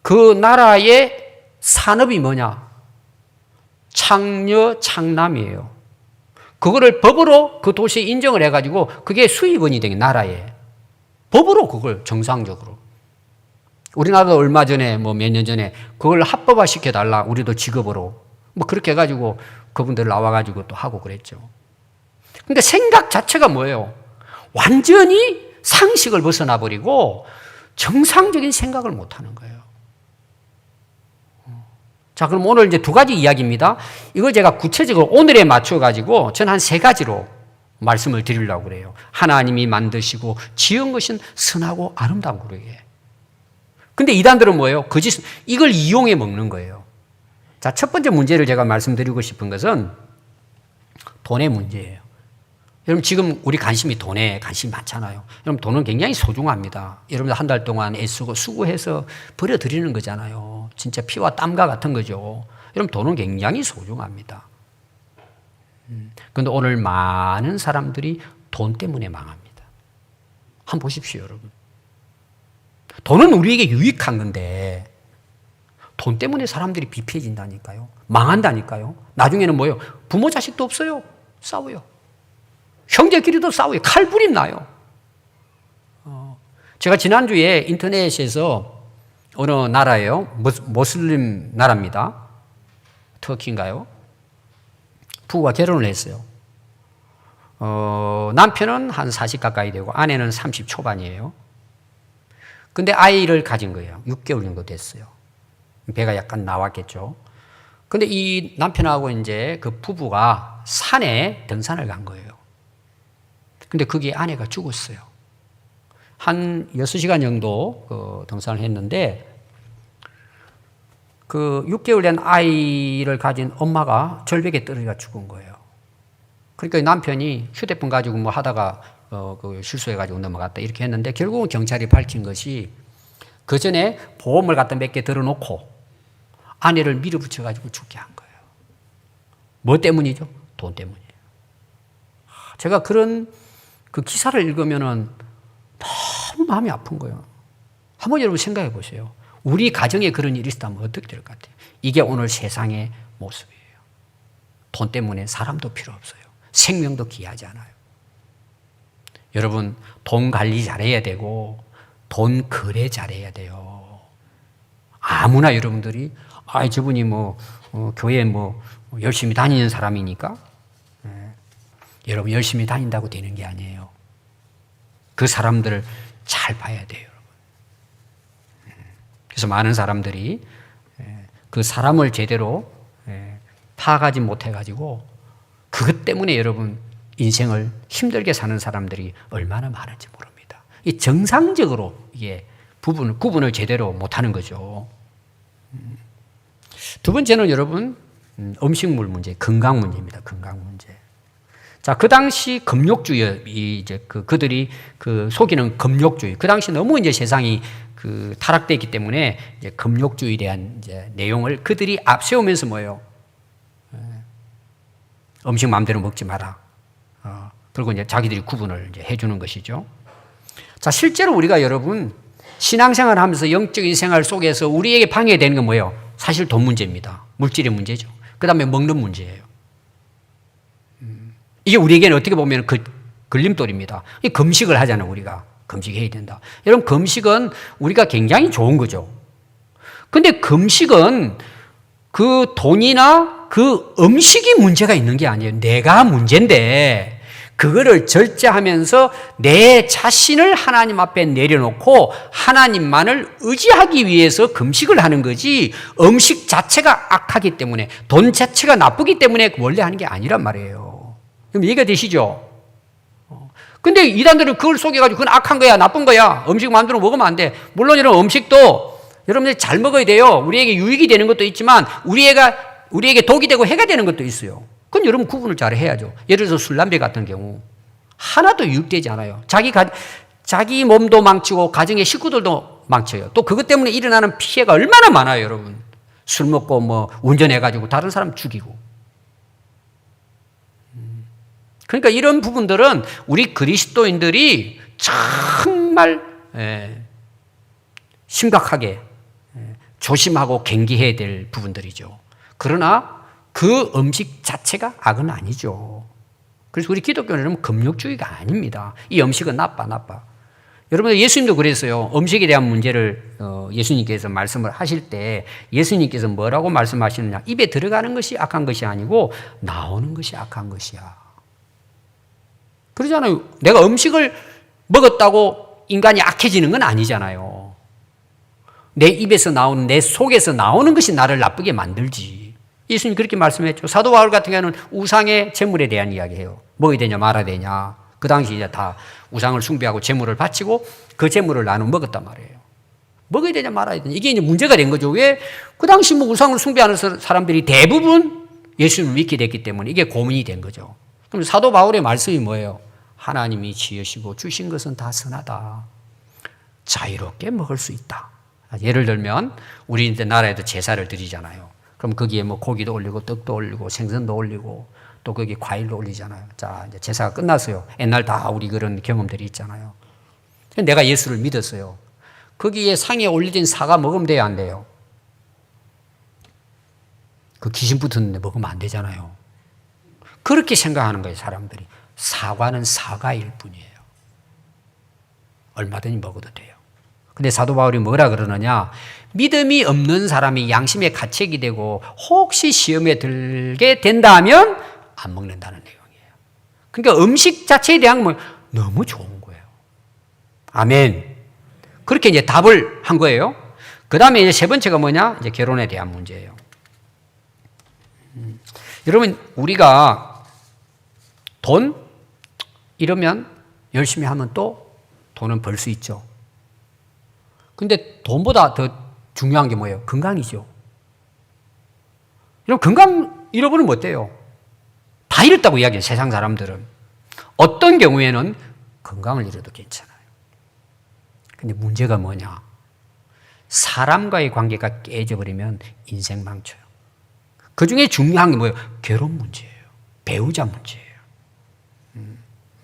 Speaker 1: 그 나라의 산업이 뭐냐? 창녀, 창남이에요. 그거를 법으로 그 도시에 인정을 해가지고 그게 수입원이 되게 나라에. 법으로 그걸 정상적으로. 우리나라도 얼마 전에 뭐 몇 년 전에 그걸 합법화 시켜달라. 우리도 직업으로. 뭐 그렇게 해가지고 그분들 나와가지고 또 하고 그랬죠. 근데 생각 자체가 뭐예요? 완전히 상식을 벗어나 버리고 정상적인 생각을 못 하는 거예요. 자, 그럼 오늘 이제 두 가지 이야기입니다. 이거 제가 구체적으로 오늘에 맞춰가지고 저는 한 세 가지로 말씀을 드리려고 그래요. 하나님이 만드시고 지은 것은 선하고 아름다운 그러게. 근데 이단들은 뭐예요? 거짓, 이걸 이용해 먹는 거예요. 자, 첫 번째 문제를 제가 말씀드리고 싶은 것은 돈의 문제예요. 여러분, 지금 우리 돈에 관심이 많잖아요. 여러분, 돈은 굉장히 소중합니다. 여러분들 한 달 동안 애쓰고 수고해서 버려드리는 거잖아요. 진짜 피와 땀과 같은 거죠. 여러분, 돈은 굉장히 소중합니다. 그런데 오늘 많은 사람들이 돈 때문에 망합니다. 한번 보십시오, 여러분. 돈은 우리에게 유익한 건데 돈 때문에 사람들이 비피해진다니까요. 망한다니까요. 나중에는 뭐예요? 부모 자식도 없어요. 싸워요. 형제끼리도 싸워요. 칼불이 나요. 제가 지난주에 인터넷에서 어느 나라예요. 모슬림 나라입니다. 터키인가요? 부부가 결혼을 했어요. 남편은 한 40 가까이 되고 아내는 30 초반이에요. 근데 아이를 가진 거예요. 6개월 정도 됐어요. 배가 약간 나왔겠죠. 근데 이 남편하고 이제 그 부부가 산에 등산을 간 거예요. 근데 거기에 아내가 죽었어요. 한 6시간 정도 등산을 했는데 그 6개월 된 아이를 가진 엄마가 절벽에 떨어져 죽은 거예요. 그러니까 남편이 휴대폰 가지고 뭐 하다가 실수해가지고 넘어갔다 이렇게 했는데 결국은 경찰이 밝힌 것이 그 전에 보험을 갖다 몇 개 들어놓고 아내를 밀어붙여가지고 죽게 한 거예요. 뭐 때문이죠? 돈 때문이에요. 제가 그런 그 기사를 읽으면은 너무 마음이 아픈 거예요. 한번 여러분 생각해 보세요. 우리 가정에 그런 일이 있다면 어떻게 될 것 같아요? 이게 오늘 세상의 모습이에요. 돈 때문에 사람도 필요 없어요. 생명도 귀하지 않아요. 여러분, 돈 관리 잘해야 되고 돈 거래 잘해야 돼요. 아무나 여러분들이 저분이 교회 열심히 다니는 사람이니까 여러분 열심히 다닌다고 되는 게 아니에요. 그 사람들을 잘 봐야 돼요, 여러분. 그래서 많은 사람들이 그 사람을 제대로 파악하지 못해가지고 그것 때문에 여러분 인생을 힘들게 사는 사람들이 얼마나 많은지 모릅니다. 이 정상적으로 이게 구분을 제대로 못하는 거죠. 두 번째는 여러분 음식물 문제, 건강 문제입니다. 건강 문제. 자, 그 당시 금욕주의, 그들이 속이는 금욕주의. 그 당시 너무 이제 세상이 타락되어 있기 때문에 이제 금욕주의에 대한 이제 내용을 그들이 앞세우면서 뭐예요? 음식 마음대로 먹지 마라. 그리고 이제 자기들이 구분을 이제 해주는 것이죠. 자, 실제로 우리가 여러분 신앙생활 하면서 영적인 생활 속에서 우리에게 방해되는 건 뭐예요? 사실 돈 문제입니다. 물질의 문제죠. 그 다음에 먹는 문제예요. 이게 우리에게는 어떻게 보면 걸림돌입니다. 금식을 하잖아요, 우리가. 금식해야 된다. 여러분, 금식은 우리가 굉장히 좋은 거죠. 근데 금식은 그 돈이나 그 음식이 문제가 있는 게 아니에요. 내가 문제인데, 그거를 절제하면서 내 자신을 하나님 앞에 내려놓고 하나님만을 의지하기 위해서 금식을 하는 거지, 음식 자체가 악하기 때문에, 돈 자체가 나쁘기 때문에 원래 하는 게 아니란 말이에요. 그럼 이해가 되시죠? 근데 이단들은 그걸 속여가지고 그건 악한 거야, 나쁜 거야, 음식 마음대로 먹으면 안 돼. 물론 이런 음식도 여러분들이 잘 먹어야 돼요. 우리에게 유익이 되는 것도 있지만 우리에게 독이 되고 해가 되는 것도 있어요. 그건 여러분 구분을 잘 해야죠. 예를 들어서 술, 담배 같은 경우 하나도 유익되지 않아요. 자기 몸도 망치고 가정의 식구들도 망쳐요. 또 그것 때문에 일어나는 피해가 얼마나 많아요, 여러분. 술 먹고 운전해가지고 다른 사람 죽이고. 그러니까 이런 부분들은 우리 그리스도인들이 정말 심각하게 조심하고 경계해야 될 부분들이죠. 그러나 그 음식 자체가 악은 아니죠. 그래서 우리 기독교는 금욕주의가 아닙니다. 이 음식은 나빠. 여러분, 예수님도 그랬어요. 음식에 대한 문제를 예수님께서 말씀을 하실 때 예수님께서 뭐라고 말씀하시느냐. 입에 들어가는 것이 악한 것이 아니고 나오는 것이 악한 것이야. 그러잖아요. 내가 음식을 먹었다고 인간이 악해지는 건 아니잖아요. 내 입에서 나오는, 내 속에서 나오는 것이 나를 나쁘게 만들지. 예수님 그렇게 말씀했죠. 사도 바울 같은 경우는 우상의 제물에 대한 이야기해요. 먹어야 되냐 말아야 되냐. 그 당시 이제 다 우상을 숭배하고 제물을 바치고 그 제물을 나눠 먹었단 말이에요. 먹어야 되냐 말아야 되냐. 이게 이제 문제가 된 거죠. 왜? 그 당시 뭐 우상을 숭배하는 사람들이 대부분 예수님을 믿게 됐기 때문에 이게 고민이 된 거죠. 그럼 사도 바울의 말씀이 뭐예요? 하나님이 지으시고 주신 것은 다 선하다. 자유롭게 먹을 수 있다. 예를 들면 우리 이제 나라에도 제사를 드리잖아요. 그럼 거기에 뭐 고기도 올리고 떡도 올리고 생선도 올리고 또 거기에 과일도 올리잖아요. 자, 이제 제사가 끝났어요. 옛날 다 우리 그런 경험들이 있잖아요. 내가 예수를 믿었어요. 거기에 상에 올려진 사과 먹으면 돼요, 안 돼요? 그 귀신 붙었는데 먹으면 안 되잖아요. 그렇게 생각하는 거예요, 사람들이. 사과는 사과일 뿐이에요. 얼마든지 먹어도 돼요. 근데 사도 바울이 뭐라 그러느냐? 믿음이 없는 사람이 양심의 가책이 되고 혹시 시험에 들게 된다면 안 먹는다는 내용이에요. 그러니까 음식 자체에 대한 뭐 너무 좋은 거예요. 아멘. 그렇게 이제 답을 한 거예요. 그 다음에 이제 세 번째가 뭐냐? 이제 결혼에 대한 문제예요. 여러분, 우리가 돈 이러면 열심히 하면 또 돈은 벌 수 있죠. 근데 돈보다 더 중요한 게 뭐예요? 건강이죠. 여러분, 건강 잃어버리면 어때요? 다 잃었다고 이야기해요, 세상 사람들은. 어떤 경우에는 건강을 잃어도 괜찮아요. 근데 문제가 뭐냐? 사람과의 관계가 깨져버리면 인생 망쳐요. 그 중에 중요한 게 뭐예요? 결혼 문제예요. 배우자 문제예요.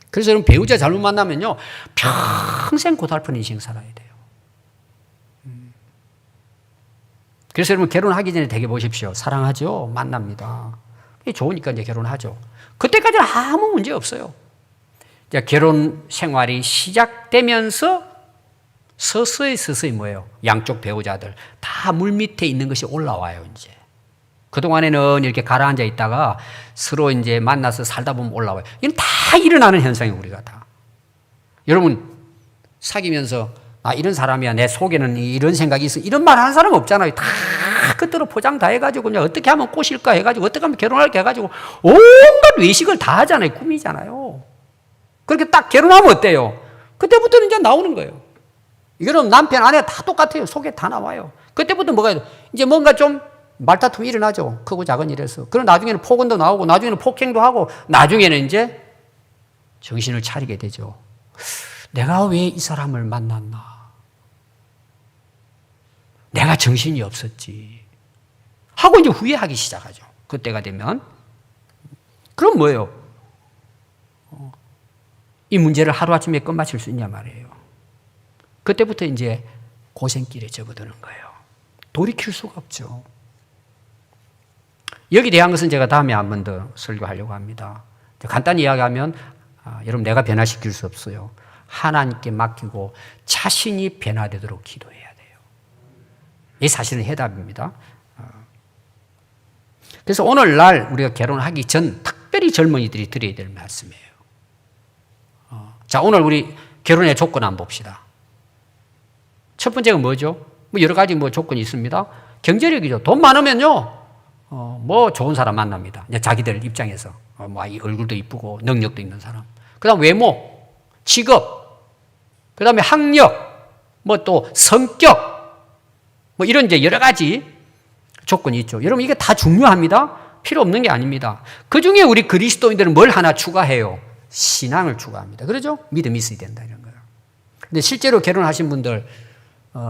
Speaker 1: 그래서 여러분, 배우자 잘못 만나면요, 평생 고달픈 인생 살아야 돼요. 그래서 여러분, 결혼하기 전에 되게 보십시오. 사랑하죠? 만납니다. 좋으니까 이제 결혼하죠. 그때까지는 아무 문제 없어요. 이제 결혼 생활이 시작되면서 서서히 뭐예요? 양쪽 배우자들 다 물 밑에 있는 것이 올라와요, 이제. 그동안에는 이렇게 가라앉아 있다가 서로 이제 만나서 살다 보면 올라와요. 이건 다 일어나는 현상이에요, 우리가 다. 여러분, 사귀면서 아, 이런 사람이야. 내 속에는 이런 생각이 있어. 이런 말 하는 사람 없잖아요. 다 그대로 포장 다 해가지고 그냥 어떻게 하면 꼬실까 해가지고 어떻게 하면 결혼할까 해가지고 온갖 외식을 다 하잖아요. 꾸미잖아요. 그렇게 딱 결혼하면 어때요? 그때부터는 이제 나오는 거예요. 이거는 남편, 아내 다 똑같아요. 속에 다 나와요. 그때부터 뭐가 이제 뭔가 좀 말다툼이 일어나죠. 크고 작은 일에서. 그럼 나중에는 폭언도 나오고 나중에는 폭행도 하고 나중에는 이제 정신을 차리게 되죠. 내가 왜 이 사람을 만났나? 내가 정신이 없었지. 하고 이제 후회하기 시작하죠. 그때가 되면. 그럼 뭐예요? 이 문제를 하루아침에 끝마칠 수 있냐 말이에요. 그때부터 이제 고생길에 접어드는 거예요. 돌이킬 수가 없죠. 여기 대한 것은 제가 다음에 한 번 더 설교하려고 합니다. 간단히 이야기하면 여러분, 내가 변화시킬 수 없어요. 하나님께 맡기고 자신이 변화되도록 기도해야 돼요. 이 사실은 해답입니다. 그래서 오늘날 우리가 결혼하기 전 특별히 젊은이들이 드려야 될 말씀이에요. 자, 오늘 우리 결혼의 조건 한번 봅시다. 첫 번째가 뭐죠? 뭐 여러 가지 뭐 조건이 있습니다. 경제력이죠. 돈 많으면요, 뭐 좋은 사람 만납니다. 자기들 입장에서. 뭐 얼굴도 이쁘고 능력도 있는 사람. 그 다음 외모, 직업, 그 다음에 학력, 뭐 또 성격, 뭐 이런 이제 여러 가지 조건이 있죠. 여러분, 이게 다 중요합니다. 필요 없는 게 아닙니다. 그 중에 우리 그리스도인들은 뭘 하나 추가해요? 신앙을 추가합니다. 그러죠? 믿음이 있어야 된다, 이런 거예요. 근데 실제로 결혼하신 분들,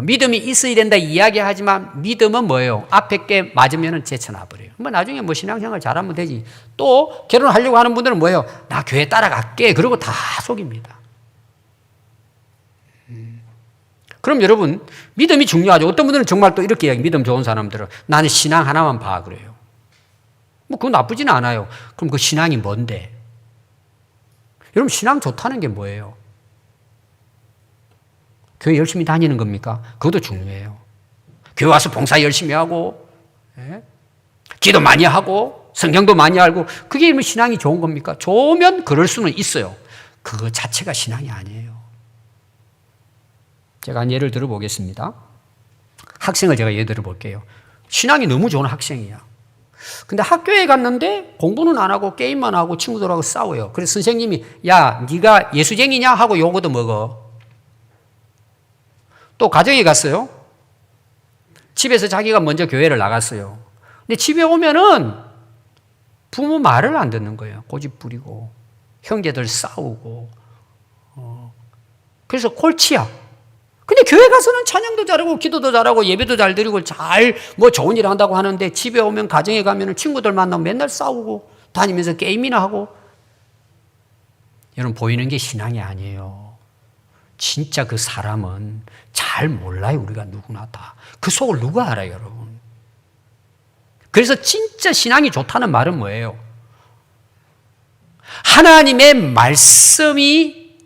Speaker 1: 믿음이 있어야 된다 이야기하지만 믿음은 뭐예요? 앞에 게 맞으면 제쳐놔버려요. 뭐 나중에 뭐 신앙생활 잘하면 되지. 또 결혼하려고 하는 분들은 뭐예요? 나 교회 따라갈게. 그러고 다 속입니다. 그럼 여러분, 믿음이 중요하죠. 어떤 분들은 정말 또 이렇게 이야기, 믿음 좋은 사람들은 나는 신앙 하나만 봐, 그래요. 뭐 그건 나쁘지는 않아요. 그럼 그 신앙이 뭔데? 여러분, 신앙 좋다는 게 뭐예요? 교회 열심히 다니는 겁니까? 그것도 중요해요. 교회 와서 봉사 열심히 하고, 기도 많이 하고, 성경도 많이 알고, 그게 뭐 신앙이 좋은 겁니까? 좋으면 그럴 수는 있어요. 그거 자체가 신앙이 아니에요. 제가 한 예를 들어보겠습니다. 학생을 제가 예를 들어볼게요. 신앙이 너무 좋은 학생이야. 근데 학교에 갔는데 공부는 안 하고 게임만 하고 친구들하고 싸워요. 그래서 선생님이 야, 네가 예수쟁이냐 하고 요거도 먹어. 또 가정에 갔어요. 집에서 자기가 먼저 교회를 나갔어요. 근데 집에 오면은 부모 말을 안 듣는 거예요. 고집 부리고 형제들 싸우고 그래서 골치야. 근데 교회 가서는 찬양도 잘하고 기도도 잘하고 예배도 잘 드리고 뭐 좋은 일 한다고 하는데 집에 오면 가정에 가면 친구들 만나면 맨날 싸우고 다니면서 게임이나 하고. 여러분 보이는 게 신앙이 아니에요. 진짜 그 사람은 잘 몰라요. 우리가 누구나 다. 그 속을 누가 알아요, 여러분. 그래서 진짜 신앙이 좋다는 말은 뭐예요? 하나님의 말씀이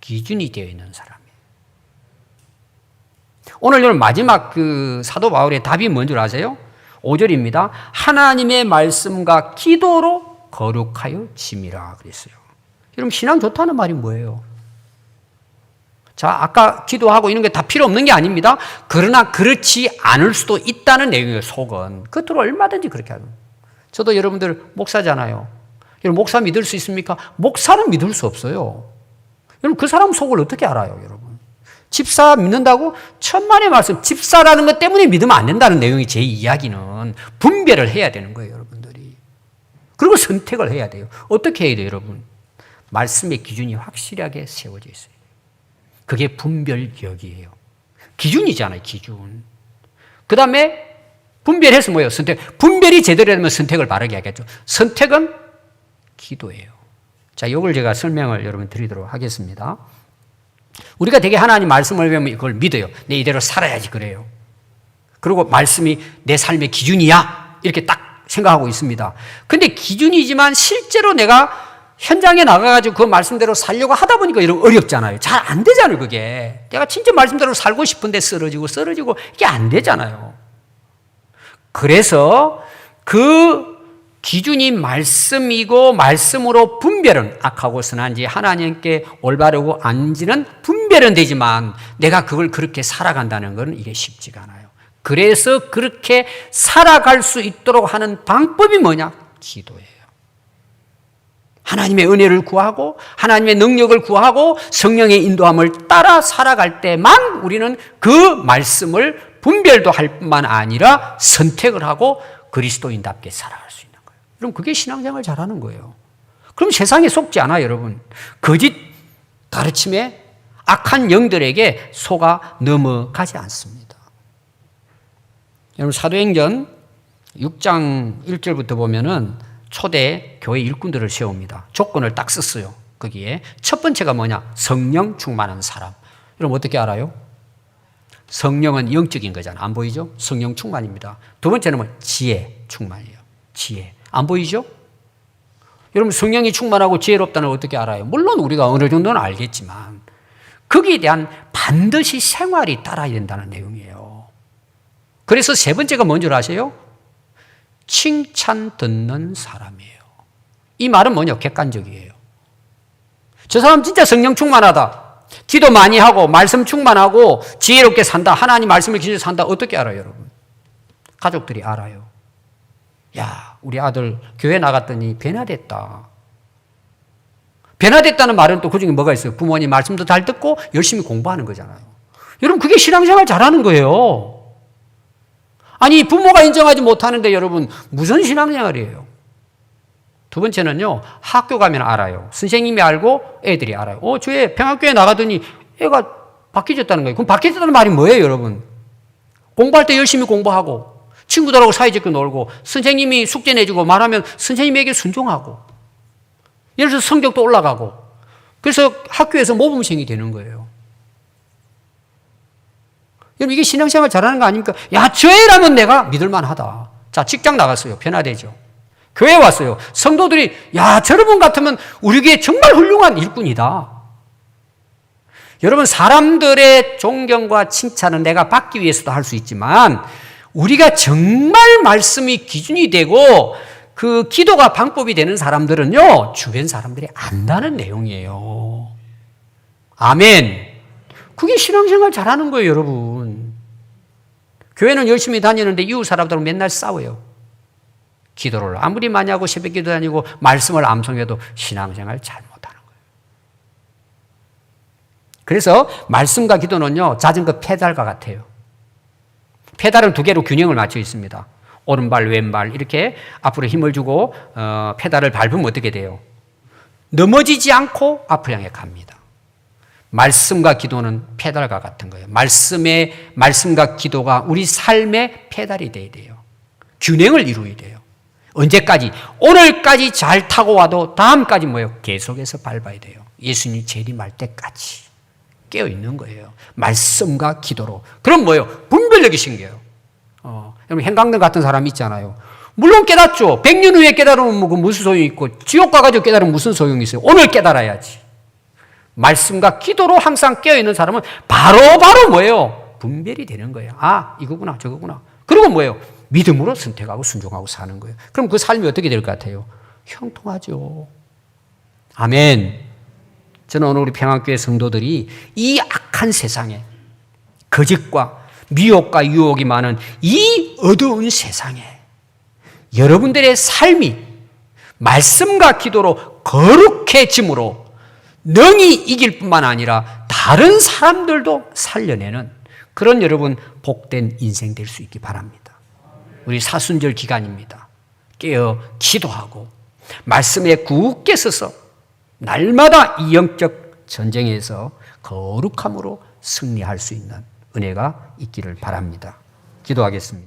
Speaker 1: 기준이 되어 있는 사람이에요. 오늘 여러분 마지막 그 사도 바울의 답이 뭔 줄 아세요? 5절입니다. 하나님의 말씀과 기도로 거룩하여 짐이라 그랬어요. 여러분 신앙 좋다는 말이 뭐예요? 자, 아까 기도하고 이런 게 다 필요 없는 게 아닙니다. 그러나 그렇지 않을 수도 있다는 내용이에요, 속은. 겉으로 얼마든지 그렇게 하는. 저도 여러분들 목사잖아요. 여러분 목사 믿을 수 있습니까? 목사는 믿을 수 없어요. 여러분 그 사람 속을 어떻게 알아요, 여러분? 집사 믿는다고? 천만의 말씀. 집사라는 것 때문에 믿으면 안 된다는 내용이 제 이야기는 분별을 해야 되는 거예요, 여러분들이. 그리고 선택을 해야 돼요. 어떻게 해야 돼요, 여러분? 말씀의 기준이 확실하게 세워져 있어요. 그게 분별력이에요. 기준이잖아요, 기준. 그 다음에 분별해서 뭐예요? 선택. 분별이 제대로 되면 선택을 바르게 하겠죠. 선택은 기도예요. 자, 이걸 제가 설명을 여러분 드리도록 하겠습니다. 우리가 되게 하나님 말씀을 배우면 이걸 믿어요. 내 이대로 살아야지 그래요. 그리고 말씀이 내 삶의 기준이야. 이렇게 딱 생각하고 있습니다. 근데 기준이지만 실제로 내가 현장에 나가가지고 그 말씀대로 살려고 하다 보니까 이런 어렵잖아요. 잘 안 되잖아요, 그게. 내가 진짜 말씀대로 살고 싶은데 쓰러지고 이게 안 되잖아요. 그래서 그 기준이 말씀이고 말씀으로 분별은 악하고 선한지 하나님께 올바르고 아닌지는 분별은 되지만 내가 그걸 그렇게 살아간다는 건 이게 쉽지가 않아요. 그래서 그렇게 살아갈 수 있도록 하는 방법이 뭐냐? 기도예요. 하나님의 은혜를 구하고 하나님의 능력을 구하고 성령의 인도함을 따라 살아갈 때만 우리는 그 말씀을 분별도 할 뿐만 아니라 선택을 하고 그리스도인답게 살아갈 수 있는 거예요. 그럼 그게 신앙생활 잘하는 거예요. 그럼 세상에 속지 않아요, 여러분. 거짓 가르침에 악한 영들에게 속아 넘어가지 않습니다. 여러분 사도행전 6장 1절부터 보면은 초대 교회 일꾼들을 세웁니다. 조건을 딱 썼어요. 거기에 첫 번째가 뭐냐? 성령 충만한 사람. 여러분 어떻게 알아요? 성령은 영적인 거잖아요. 안 보이죠? 성령 충만입니다. 두 번째는 뭐? 지혜 충만이에요. 지혜. 안 보이죠? 여러분 성령이 충만하고 지혜롭다는 걸 어떻게 알아요? 물론 우리가 어느 정도는 알겠지만 거기에 대한 반드시 생활이 따라야 된다는 내용이에요. 그래서 세 번째가 뭔 줄 아세요? 칭찬 듣는 사람이에요. 이 말은 뭐냐? 객관적이에요. 저 사람 진짜 성령 충만하다. 기도 많이 하고 말씀 충만하고 지혜롭게 산다. 하나님 말씀을 기준으로 산다. 어떻게 알아요, 여러분? 가족들이 알아요. 야, 우리 아들 교회 나갔더니 변화됐다. 변화됐다는 말은 또 그중에 뭐가 있어요? 부모님 말씀도 잘 듣고 열심히 공부하는 거잖아요. 여러분 그게 신앙생활 잘하는 거예요. 아니 부모가 인정하지 못하는데 여러분 무슨 신앙생활이에요? 두 번째는요, 학교 가면 알아요. 선생님이 알고 애들이 알아요. 저애 평화교회 나가더니 애가 바뀌어졌다는 거예요. 그럼 바뀌어졌다는 말이 뭐예요, 여러분? 공부할 때 열심히 공부하고 친구들하고 사이좋게 놀고 선생님이 숙제 내주고 말하면 선생님에게 순종하고 예를 들어서 성적도 올라가고 그래서 학교에서 모범생이 되는 거예요. 여러분 이게 신앙생활 잘하는 거 아닙니까? 야, 저 애라면 내가 믿을만하다. 자, 직장 나갔어요. 변화되죠. 교회 왔어요. 성도들이 야, 저런 같으면 우리 교회 정말 훌륭한 일꾼이다. 여러분 사람들의 존경과 칭찬은 내가 받기 위해서도 할 수 있지만 우리가 정말 말씀이 기준이 되고 그 기도가 방법이 되는 사람들은요, 주변 사람들이 안다는 내용이에요. 아멘. 그게 신앙생활 잘하는 거예요, 여러분. 교회는 열심히 다니는데 이웃 사람들하고 맨날 싸워요. 기도를 아무리 많이 하고 새벽 기도 다니고 말씀을 암송해도 신앙생활 잘 못하는 거예요. 그래서 말씀과 기도는요, 자전거 페달과 같아요. 페달은 두 개로 균형을 맞춰 있습니다. 오른발, 왼발 이렇게 앞으로 힘을 주고 페달을 밟으면 어떻게 돼요? 넘어지지 않고 앞을 향해 갑니다. 말씀과 기도는 페달과 같은 거예요. 말씀과 기도가 우리 삶의 페달이 돼야 돼요. 균형을 이루어야 돼요. 언제까지? 오늘까지 잘 타고 와도 다음까지 뭐예요? 계속해서 밟아야 돼요. 예수님 재림할 때까지 깨어 있는 거예요. 말씀과 기도로. 그럼 뭐예요? 분별력이 생겨요. 여러분 행강등 같은 사람 있잖아요. 물론 깨닫죠. 100년 후에 깨달으면 무슨 소용이 있고 지옥 가가지고 깨달으면 무슨 소용이 있어요. 오늘 깨달아야지. 말씀과 기도로 항상 깨어있는 사람은 바로 뭐예요? 분별이 되는 거예요. 아, 이거구나 저거구나. 그리고 뭐예요? 믿음으로 선택하고 순종하고 사는 거예요. 그럼 그 삶이 어떻게 될 것 같아요? 형통하죠. 아멘. 저는 오늘 우리 평안교회 성도들이 이 악한 세상에 거짓과 미혹과 유혹이 많은 이 어두운 세상에 여러분들의 삶이 말씀과 기도로 거룩해짐으로 능히 이길 뿐만 아니라 다른 사람들도 살려내는 그런 여러분 복된 인생 될 수 있기 바랍니다. 우리 사순절 기간입니다. 깨어 기도하고 말씀에 굳게 서서 날마다 이 영적 전쟁에서 거룩함으로 승리할 수 있는 은혜가 있기를 바랍니다. 기도하겠습니다.